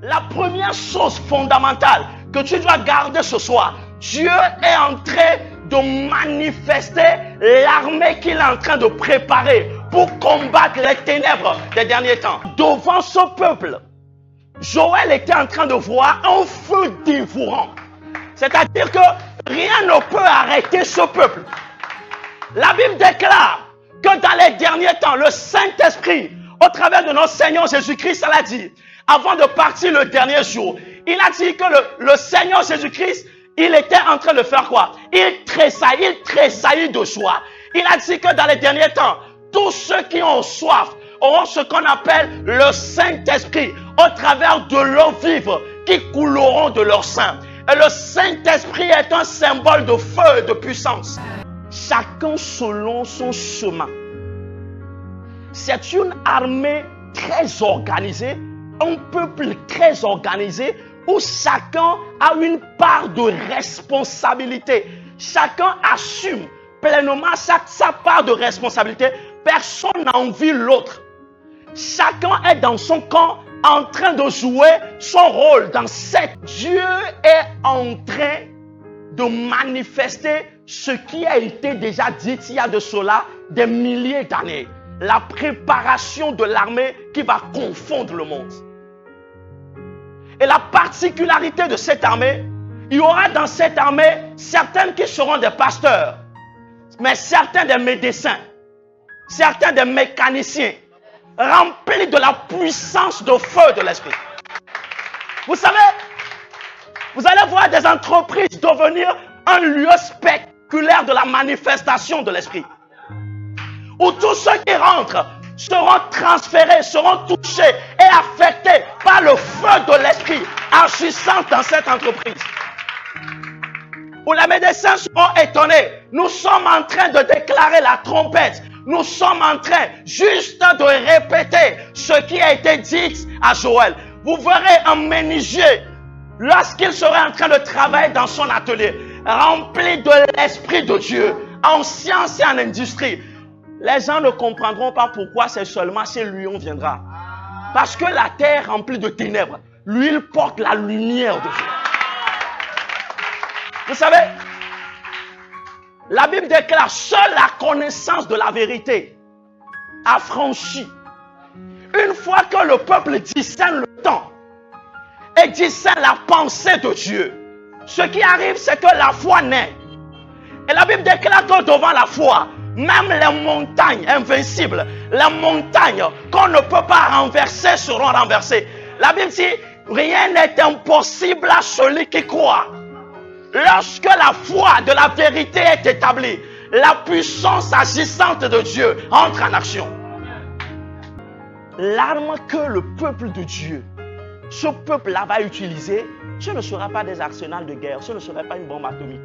La première chose fondamentale que tu dois garder ce soir, Dieu est en train de manifester l'armée qu'il est en train de préparer pour combattre les ténèbres des derniers temps. Devant ce peuple, Joël était en train de voir un feu dévorant. C'est-à-dire que rien ne peut arrêter ce peuple. La Bible déclare que dans les derniers temps, le Saint-Esprit, au travers de notre Seigneur Jésus-Christ, l'a dit, avant de partir le dernier jour, il a dit que le Seigneur Jésus-Christ, il était en train de faire quoi? Il tressaillit de joie. Il a dit que dans les derniers temps, tous ceux qui ont soif auront ce qu'on appelle le Saint-Esprit au travers de l'eau vive qui couleront de leur sein. Et le Saint-Esprit est un symbole de feu et de puissance. Chacun selon son chemin. C'est une armée très organisée, un peuple très organisé où chacun a une part de responsabilité. Chacun assume pleinement sa part de responsabilité. Personne n'a envie l'autre. Chacun est dans son camp en train de jouer son rôle dans cette. Dieu est en train de manifester ce qui a été déjà dit il y a de cela des milliers d'années. La préparation de l'armée qui va confondre le monde. Et la particularité de cette armée, il y aura dans cette armée certains qui seront des pasteurs, mais certains des médecins, certains des mécaniciens, remplis de la puissance de feu de l'esprit. Vous savez, vous allez voir des entreprises devenir un lieu spectaculaire de la manifestation de l'esprit. Où tous ceux qui rentrent seront transférés, seront touchés et affectés par le feu de l'esprit agissant dans cette entreprise. Où les médecins seront étonnés. Nous sommes en train de déclarer la trompette. Nous sommes en train juste de répéter ce qui a été dit à Joël. Vous verrez un menuisier, lorsqu'il sera en train de travailler dans son atelier, rempli de l'esprit de Dieu, en science et en industrie. Les gens ne comprendront pas pourquoi c'est seulement chez lui on viendra. Parce que la terre est remplie de ténèbres. Lui, il porte la lumière de Dieu. Vous savez, la Bible déclare, seule la connaissance de la vérité affranchit. Une fois que le peuple discerne le temps et discerne la pensée de Dieu, ce qui arrive, c'est que la foi naît. Et la Bible déclare que devant la foi, même les montagnes invincibles, les montagnes qu'on ne peut pas renverser seront renversées. La Bible dit, rien n'est impossible à celui qui croit. Lorsque la foi de la vérité est établie, la puissance agissante de Dieu entre en action. L'arme que le peuple de Dieu, ce peuple-là va utiliser, ce ne sera pas des arsenals de guerre, ce ne sera pas une bombe atomique.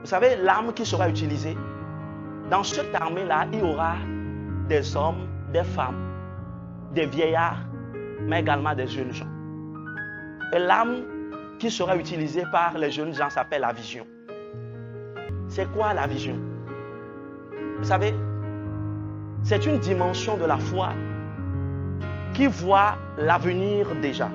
Vous savez, l'arme qui sera utilisée, dans cette armée-là, il y aura des hommes, des femmes, des vieillards, mais également des jeunes gens. Et l'arme qui sera utilisée par les jeunes gens s'appelle la vision. C'est quoi la vision? Vous savez, c'est une dimension de la foi qui voit l'avenir déjà.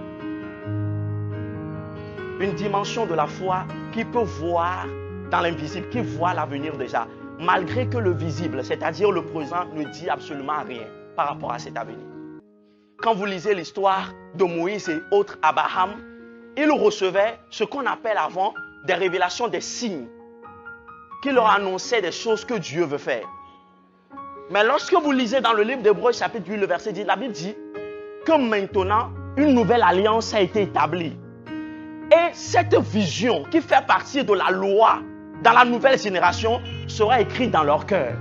Une dimension de la foi qui peut voir dans l'invisible, qui voit l'avenir déjà, malgré que le visible, c'est-à-dire le présent, ne dit absolument rien par rapport à cet avenir. Quand vous lisez l'histoire de Moïse et autres Abraham, ils recevaient ce qu'on appelle avant des révélations, des signes, qui leur annonçaient des choses que Dieu veut faire. Mais lorsque vous lisez dans le livre d'Hébreux, chapitre 8, le verset 10, la Bible dit que maintenant, une nouvelle alliance a été établie. Et cette vision qui fait partie de la loi dans la nouvelle génération sera écrite dans leur cœur.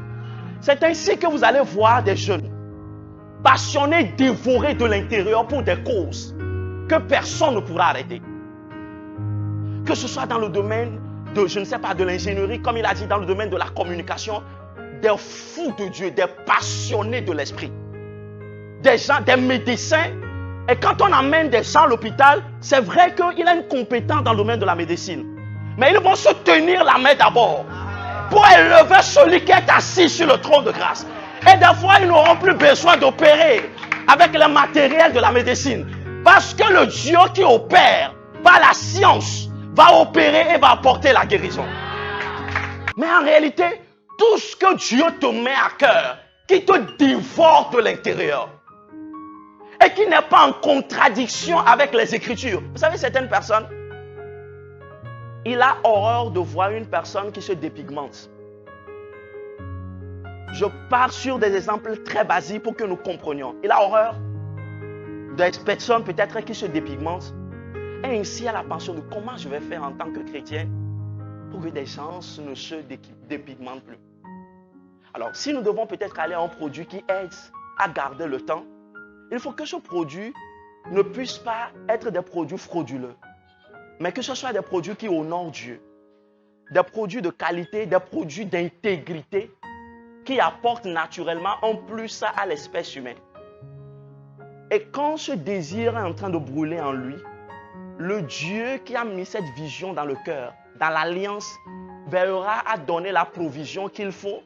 C'est ainsi que vous allez voir des jeunes passionnés, dévorés de l'intérieur pour des causes que personne ne pourra arrêter. Que ce soit dans le domaine de, je ne sais pas, de l'ingénierie, comme il a dit, dans le domaine de la communication, des fous de Dieu, des passionnés de l'esprit, des gens, des médecins. Et quand on amène des gens à l'hôpital, c'est vrai qu'il a une compétence dans le domaine de la médecine. Mais ils vont se tenir la main d'abord pour élever celui qui est assis sur le trône de grâce. Et des fois, ils n'auront plus besoin d'opérer. avec le matériel de la médecine. Parce que le Dieu qui opère par la science va opérer et va apporter la guérison. Mais en réalité, tout ce que Dieu te met à cœur, qui te dévore de l'intérieur, et qui n'est pas en contradiction avec les Écritures. Vous savez, certaines personnes, il a horreur de voir une personne qui se dépigmente. Je pars sur des exemples très basiques pour que nous comprenions. Il a horreur des personnes peut-être qui se dépigmentent. Et ainsi, il a la pensée de comment je vais faire en tant que chrétien pour que des gens ne se dépigmentent plus. Alors, si nous devons peut-être aller à un produit qui aide à garder le temps, il faut que ce produit ne puisse pas être des produits frauduleux, mais que ce soit des produits qui honorent Dieu, des produits de qualité, des produits d'intégrité qui apportent naturellement un plus à l'espèce humaine. Et quand ce désir est en train de brûler en lui, le Dieu qui a mis cette vision dans le cœur, dans l'alliance, veillera à donner la provision qu'il faut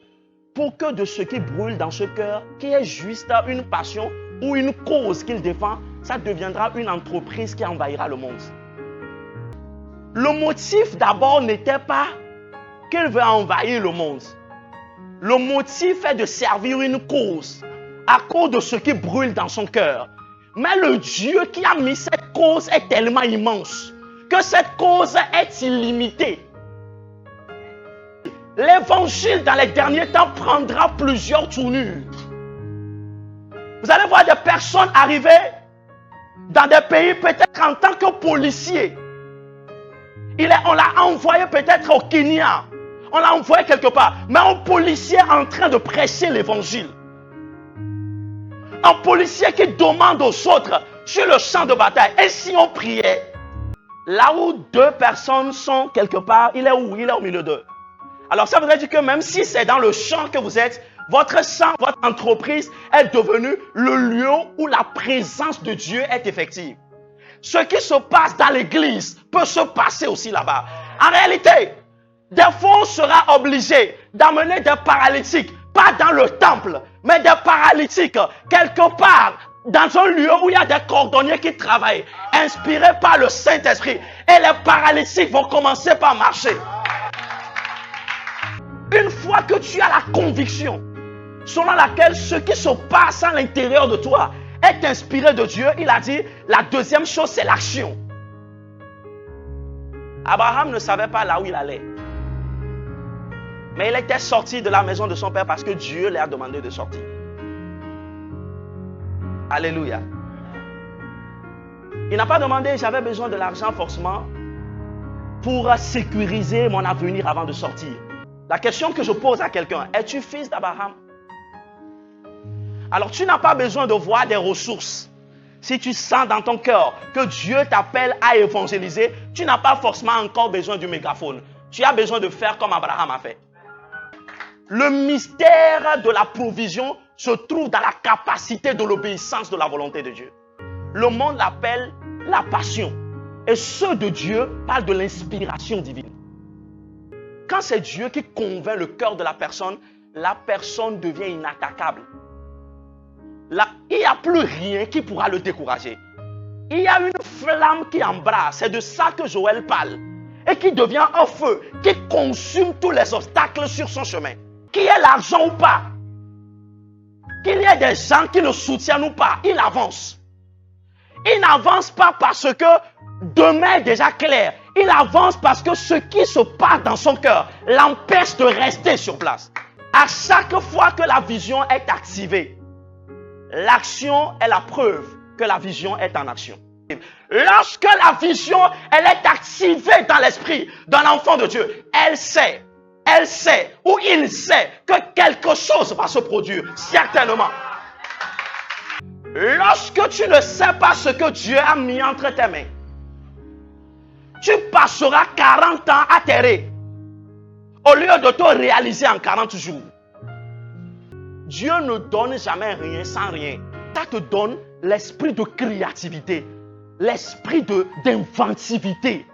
pour que de ce qui brûle dans ce cœur, qui est juste une passion ou une cause qu'il défend, ça deviendra une entreprise qui envahira le monde. Le motif d'abord n'était pas qu'il veut envahir le monde. Le motif est de servir une cause à cause de ce qui brûle dans son cœur. Mais le Dieu qui a mis cette cause est tellement immense que cette cause est illimitée. L'évangile dans les derniers temps prendra plusieurs tournures. Vous allez voir des personnes arriver dans des pays peut-être en tant que policier. On l'a envoyé peut-être au Kenya. On l'a envoyé quelque part. Mais un policier en train de prêcher l'évangile. Un policier qui demande aux autres sur le champ de bataille. Et si on priait, là où deux personnes sont quelque part, il est où? Il est au milieu d'eux. Alors ça voudrait dire que même si c'est dans le champ que vous êtes, votre champ, votre entreprise est devenue le lieu où la présence de Dieu est effective. Ce qui se passe dans l'église peut se passer aussi là-bas. En réalité, des fois on sera obligé d'amener des paralytiques, pas dans le temple, mais des paralytiques quelque part dans un lieu où il y a des cordonniers qui travaillent, inspirés par le Saint-Esprit. Et les paralytiques vont commencer par marcher. Une fois que tu as la conviction selon laquelle ce qui se passe à l'intérieur de toi est inspiré de Dieu, il a dit, la deuxième chose, c'est l'action. Abraham ne savait pas là où il allait. Mais il était sorti de la maison de son père parce que Dieu lui a demandé de sortir. Alléluia. Il n'a pas demandé, j'avais besoin de l'argent forcément pour sécuriser mon avenir avant de sortir. La question que je pose à quelqu'un, es-tu fils d'Abraham? Alors tu n'as pas besoin de voir des ressources. Si tu sens dans ton cœur que Dieu t'appelle à évangéliser, tu n'as pas forcément encore besoin du mégaphone. Tu as besoin de faire comme Abraham a fait. Le mystère de la provision se trouve dans la capacité de l'obéissance de la volonté de Dieu. Le monde l'appelle la passion. Et ceux de Dieu parlent de l'inspiration divine. Quand c'est Dieu qui convainc le cœur de la personne devient inattaquable. Là, il n'y a plus rien qui pourra le décourager. Il y a une flamme qui embrasse. C'est de ça que Joël parle. Et qui devient un feu qui consume tous les obstacles sur son chemin. Qu'il y ait l'argent ou pas, qu'il y ait des gens qui le soutiennent ou pas, il avance. Il n'avance pas parce que demain est déjà clair. Il avance parce que ce qui se passe dans son cœur l'empêche de rester sur place. À chaque fois que la vision est activée, l'action est la preuve que la vision est en action. Lorsque la vision elle est activée dans l'esprit d'un enfant de Dieu, elle sait ou il sait que quelque chose va se produire, certainement. Lorsque tu ne sais pas ce que Dieu a mis entre tes mains, tu passeras 40 ans atterré au lieu de te réaliser en 40 jours. Dieu ne donne jamais rien sans rien. Ça te donne l'esprit de créativité, l'esprit d'inventivité.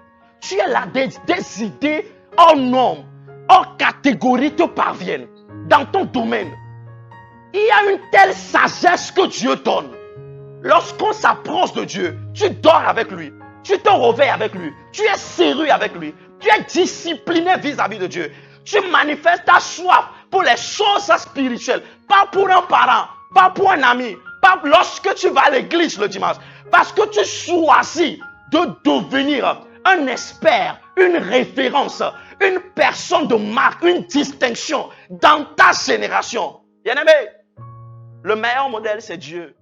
Tu es là, des idées hors normes, hors catégorie te parviennent dans ton domaine. Il y a une telle sagesse que Dieu donne. Lorsqu'on s'approche de Dieu, tu dors avec lui, tu te réveilles avec lui, tu es sérieux avec lui, tu es discipliné vis-à-vis de Dieu. Tu manifestes ta soif pour les choses spirituelles, pas pour un parent, pas pour un ami, pas lorsque tu vas à l'église le dimanche, parce que tu choisis de devenir un expert, une référence, une personne de marque, une distinction dans ta génération. Bien-aimé, le meilleur modèle, c'est Dieu.